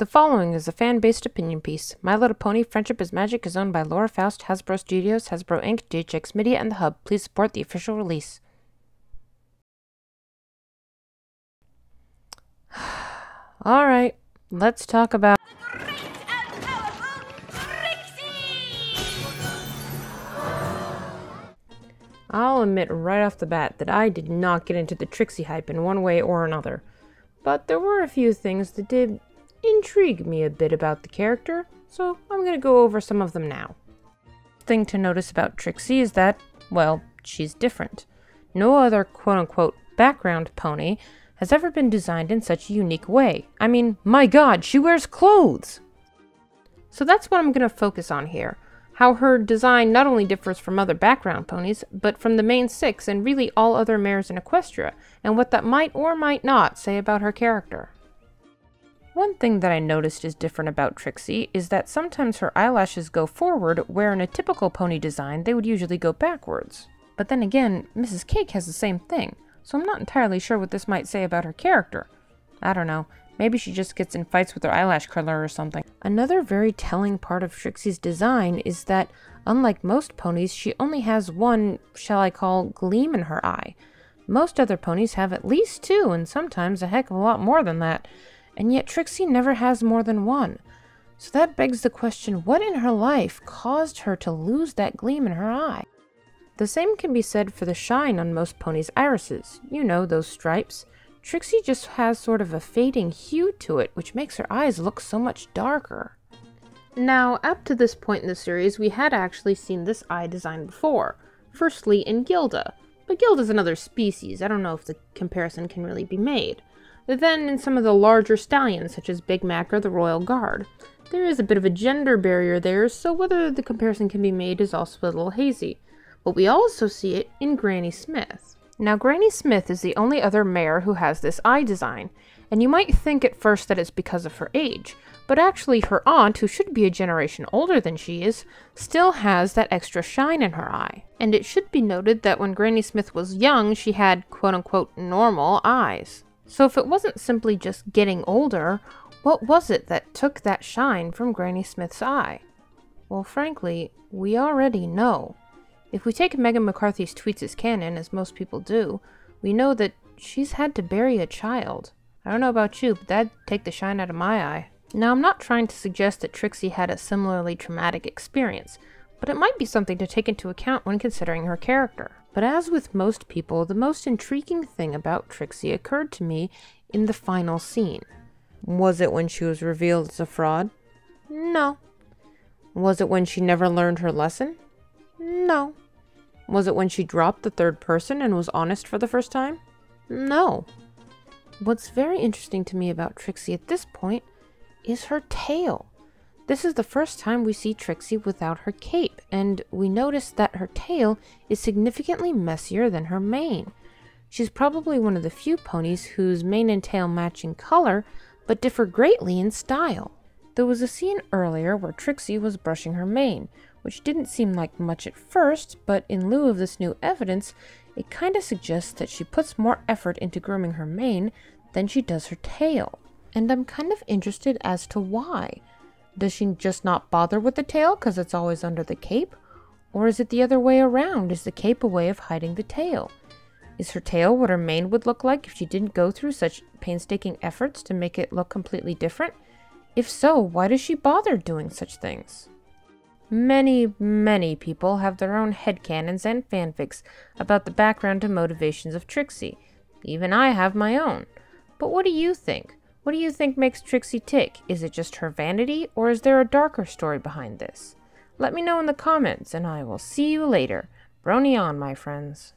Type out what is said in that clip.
The following is a fan-based opinion piece. My Little Pony: Friendship is Magic is owned by Laura Faust, Hasbro Studios, Hasbro Inc., DHX Media, and The Hub. Please support the official release. Alright, let's talk about Great and Powerful Trixie! I'll admit right off the bat that I did not get into the Trixie hype in one way or another. But there were a few things that did intrigue me a bit about the character, so I'm going to go over some of them now. The thing to notice about Trixie is that, well, she's different. No other quote-unquote background pony has ever been designed in such a unique way. I mean, my god, she wears clothes! So that's what I'm going to focus on here. How her design not only differs from other background ponies, but from the main six and really all other mares in Equestria, and what that might or might not say about her character. One thing that I noticed is different about Trixie is that sometimes her eyelashes go forward, where in a typical pony design they would usually go backwards. But then again, Mrs. Cake has the same thing, so I'm not entirely sure what this might say about her character. I don't know, maybe she just gets in fights with her eyelash curler or something. Another very telling part of Trixie's design is that, unlike most ponies, she only has one, shall I call, gleam in her eye. Most other ponies have at least two, and sometimes a heck of a lot more than that. And yet Trixie never has more than one. So that begs the question, what in her life caused her to lose that gleam in her eye? The same can be said for the shine on most ponies' irises. You know, those stripes. Trixie just has sort of a fading hue to it, which makes her eyes look so much darker. Now, up to this point in the series, we had actually seen this eye design before. Firstly in Gilda. But Gilda's another species. I don't know if the comparison can really be made. Then in some of the larger stallions, such as Big Mac or the Royal Guard. There is a bit of a gender barrier there, so whether the comparison can be made is also a little hazy. But we also see it in Granny Smith. Now, Granny Smith is the only other mare who has this eye design, and you might think at first that it's because of her age, but actually her aunt, who should be a generation older than she is, still has that extra shine in her eye. And it should be noted that when Granny Smith was young, she had quote-unquote normal eyes. So if it wasn't simply just getting older, what was it that took that shine from Granny Smith's eye? Well, frankly, we already know. If we take Megan McCarthy's tweets as canon, as most people do, we know that she's had to bury a child. I don't know about you, but that'd take the shine out of my eye. Now, I'm not trying to suggest that Trixie had a similarly traumatic experience, but it might be something to take into account when considering her character. But as with most people, the most intriguing thing about Trixie occurred to me in the final scene. Was it when she was revealed as a fraud? No. Was it when she never learned her lesson? No. Was it when she dropped the third person and was honest for the first time? No. What's very interesting to me about Trixie at this point is her tail. This is the first time we see Trixie without her cape, and we notice that her tail is significantly messier than her mane. She's probably one of the few ponies whose mane and tail match in color, but differ greatly in style. There was a scene earlier where Trixie was brushing her mane, which didn't seem like much at first, but in lieu of this new evidence, it kinda suggests that she puts more effort into grooming her mane than she does her tail. And I'm kind of interested as to why. Does she just not bother with the tail because it's always under the cape? Or is it the other way around? Is the cape a way of hiding the tail? Is her tail what her mane would look like if she didn't go through such painstaking efforts to make it look completely different? If so, why does she bother doing such things? Many, many people have their own headcanons and fanfics about the background and motivations of Trixie. Even I have my own. But what do you think? What do you think makes Trixie tick? Is it just her vanity, or is there a darker story behind this? Let me know in the comments, and I will see you later. Brony on, my friends.